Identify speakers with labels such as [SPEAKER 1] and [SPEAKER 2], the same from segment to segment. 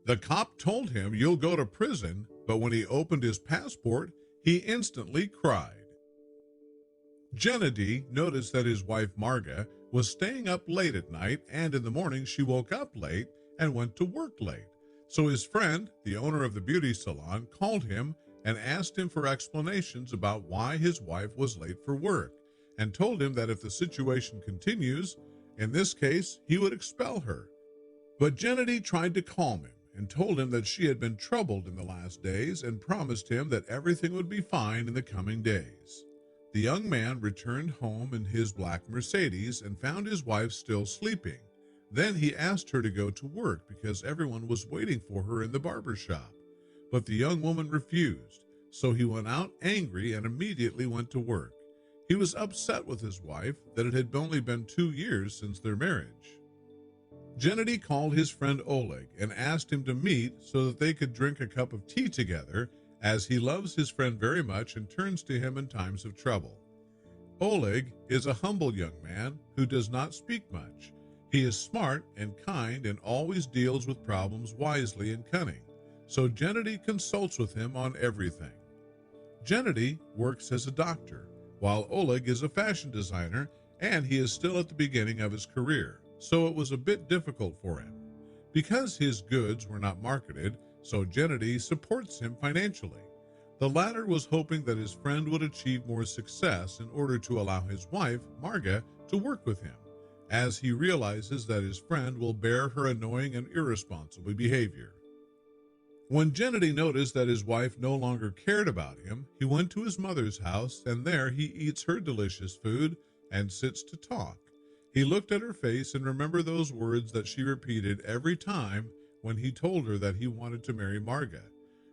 [SPEAKER 1] The cop told him you'll go to prison, but when he opened his passport, he instantly cried. Gennady noticed that his wife Marga was staying up late at night, and in the morning she woke up late and went to work late. So his friend, the owner of the beauty salon, called him and asked him for explanations about why his wife was late for work, and told him that if the situation continues, in this case, he would expel her. But Gennady tried to calm him and told him that she had been troubled in the last days and promised him that everything would be fine in the coming days. The young man returned home in his black Mercedes and found his wife still sleeping. Then he asked her to go to work because everyone was waiting for her in the barber shop. But the young woman refused, so he went out angry and immediately went to work. He was upset with his wife that it had only been 2 years since their marriage. Gennady called his friend Oleg and asked him to meet so that they could drink a cup of tea together, as he loves his friend very much and turns to him in times of trouble. Oleg is a humble young man who does not speak much. He is smart and kind and always deals with problems wisely and cunning, so Gennady consults with him on everything. Gennady works as a doctor, while Oleg is a fashion designer, and he is still at the beginning of his career, so it was a bit difficult for him. Because his goods were not marketed, so Gennady supports him financially. The latter was hoping that his friend would achieve more success in order to allow his wife, Marga, to work with him, as he realizes that his friend will bear her annoying and irresponsible behavior. When Gennady noticed that his wife no longer cared about him, he went to his mother's house, and there he eats her delicious food and sits to talk. He looked at her face and remembered those words that she repeated every time when he told her that he wanted to marry Marga.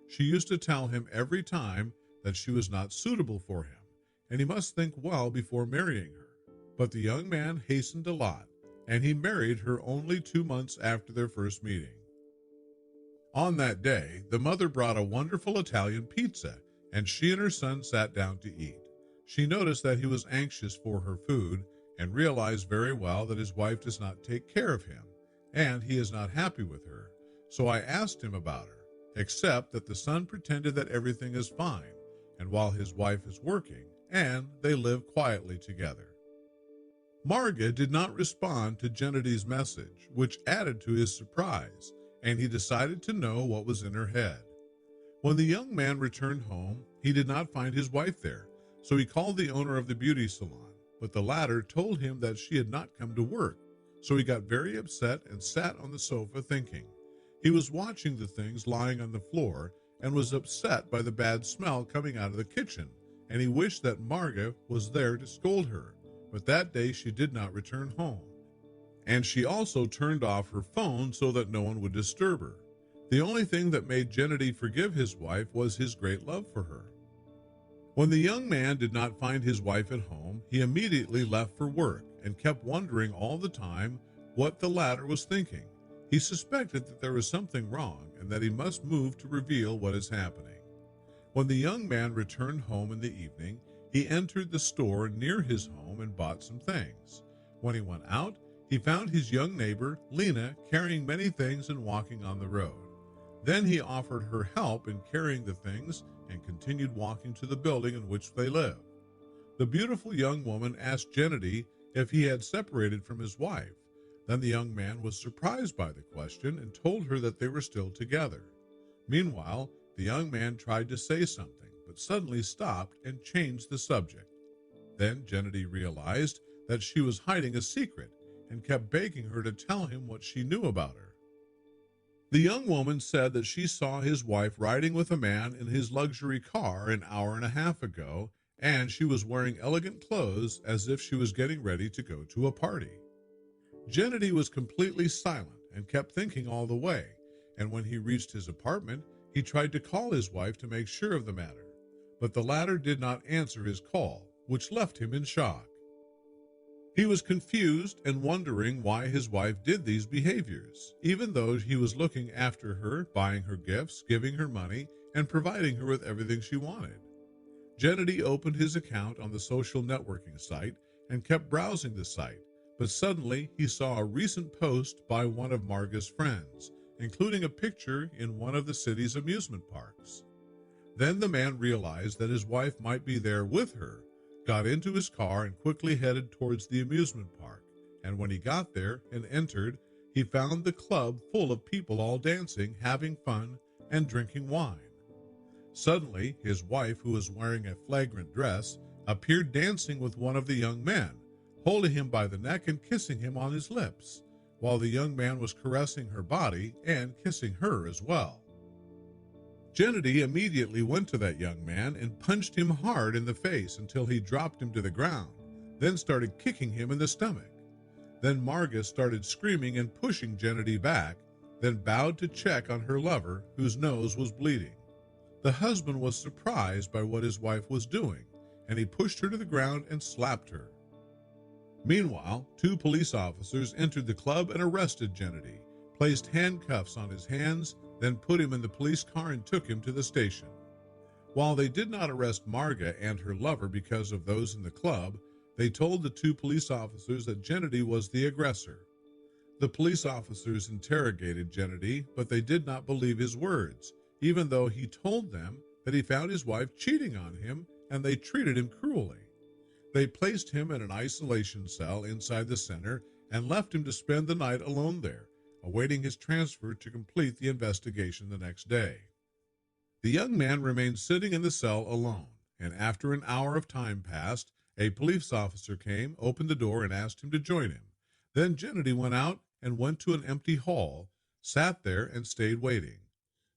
[SPEAKER 1] She used to tell him every time that she was not suitable for him, and he must think well before marrying her. But the young man hastened a lot, and he married her only 2 months after their first meeting. On that day, the mother brought a wonderful Italian pizza, and she and her son sat down to eat. She noticed that he was anxious for her food and realized very well that his wife does not take care of him, and he is not happy with her. So I asked him about her, except that the son pretended that everything is fine, and while his wife is working, and they live quietly together. Marga did not respond to Gennady's message, which added to his surprise, and he decided to know what was in her head. When the young man returned home, he did not find his wife there, so he called the owner of the beauty salon, but the latter told him that she had not come to work, so he got very upset and sat on the sofa thinking. He was watching the things lying on the floor and was upset by the bad smell coming out of the kitchen, and he wished that Marga was there to scold her, but that day she did not return home. And she also turned off her phone so that no one would disturb her. The only thing that made Gennady forgive his wife was his great love for her. When the young man did not find his wife at home, he immediately left for work and kept wondering all the time what the latter was thinking. He suspected that there was something wrong and that he must move to reveal what is happening. When the young man returned home in the evening, he entered the store near his home and bought some things. When he went out, he found his young neighbor, Lena, carrying many things and walking on the road. Then he offered her help in carrying the things and continued walking to the building in which they lived. The beautiful young woman asked Gennady if he had separated from his wife. Then the young man was surprised by the question and told her that they were still together. Meanwhile, the young man tried to say something, but suddenly stopped and changed the subject. Then Gennady realized that she was hiding a secret and kept begging her to tell him what she knew about her. The young woman said that she saw his wife riding with a man in his luxury car an hour and a half ago, and she was wearing elegant clothes as if she was getting ready to go to a party. Gennady was completely silent and kept thinking all the way, and when he reached his apartment, he tried to call his wife to make sure of the matter, but the latter did not answer his call, which left him in shock. He was confused and wondering why his wife did these behaviors, even though he was looking after her, buying her gifts, giving her money, and providing her with everything she wanted. Gennady opened his account on the social networking site and kept browsing the site, but suddenly he saw a recent post by one of Marga's friends, including a picture in one of the city's amusement parks. Then the man realized that his wife might be there with her, got into his car, and quickly headed towards the amusement park. And when he got there and entered, he found the club full of people all dancing, having fun, and drinking wine. Suddenly, his wife, who was wearing a flagrant dress, appeared dancing with one of the young men, holding him by the neck and kissing him on his lips, while the young man was caressing her body and kissing her as well. Gennady immediately went to that young man and punched him hard in the face until he dropped him to the ground, then started kicking him in the stomach. Then Marga started screaming and pushing Gennady back, then bowed to check on her lover, whose nose was bleeding. The husband was surprised by what his wife was doing, and he pushed her to the ground and slapped her. Meanwhile, 2 police officers entered the club and arrested Gennady, placed handcuffs on his hands, then put him in the police car and took him to the station. While they did not arrest Marga and her lover because of those in the club, they told the 2 police officers that Gennady was the aggressor. The police officers interrogated Gennady, but they did not believe his words, even though he told them that he found his wife cheating on him and they treated him cruelly. They placed him in an isolation cell inside the center and left him to spend the night alone there, awaiting his transfer to complete the investigation the next day. The young man remained sitting in the cell alone, and after an hour of time passed, a police officer came, opened the door, and asked him to join him. Then Gennady went out and went to an empty hall, sat there, and stayed waiting.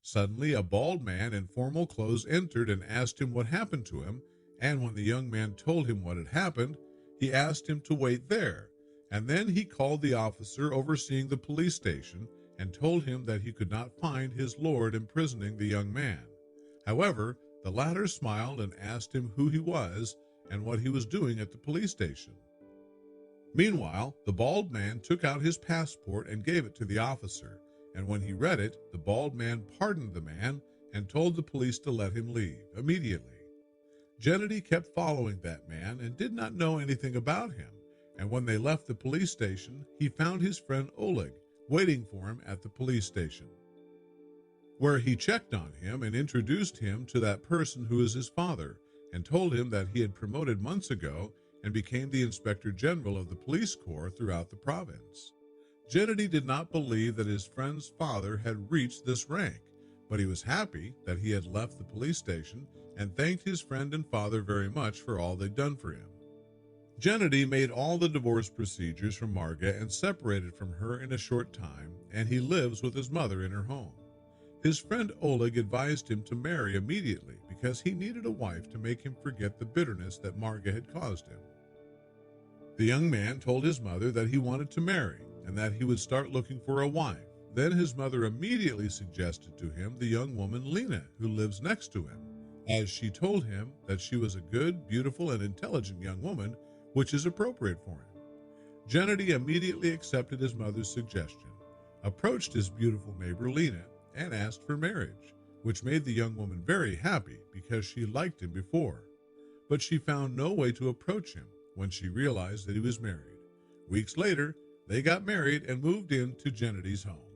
[SPEAKER 1] Suddenly, a bald man in formal clothes entered and asked him what happened to him, and when the young man told him what had happened, he asked him to wait there, and then he called the officer overseeing the police station and told him that he could not find his lord imprisoning the young man. However, the latter smiled and asked him who he was and what he was doing at the police station. Meanwhile, the bald man took out his passport and gave it to the officer, and when he read it, the bald man pardoned the man and told the police to let him leave immediately. Gennady kept following that man and did not know anything about him, and when they left the police station, he found his friend Oleg waiting for him at the police station, where he checked on him and introduced him to that person who is his father, and told him that he had promoted months ago and became the Inspector General of the police corps throughout the province. Gennady did not believe that his friend's father had reached this rank, but he was happy that he had left the police station and thanked his friend and father very much for all they'd done for him. Gennady made all the divorce procedures from Marga and separated from her in a short time, and he lives with his mother in her home. His friend Oleg advised him to marry immediately because he needed a wife to make him forget the bitterness that Marga had caused him. The young man told his mother that he wanted to marry and that he would start looking for a wife. Then his mother immediately suggested to him the young woman Lena, who lives next to him, as she told him that she was a good, beautiful, and intelligent young woman, which is appropriate for him. Gennady immediately accepted his mother's suggestion, approached his beautiful neighbor Lena, and asked for marriage, which made the young woman very happy because she liked him before. But she found no way to approach him when she realized that he was married. Weeks later, they got married and moved into Gennady's home.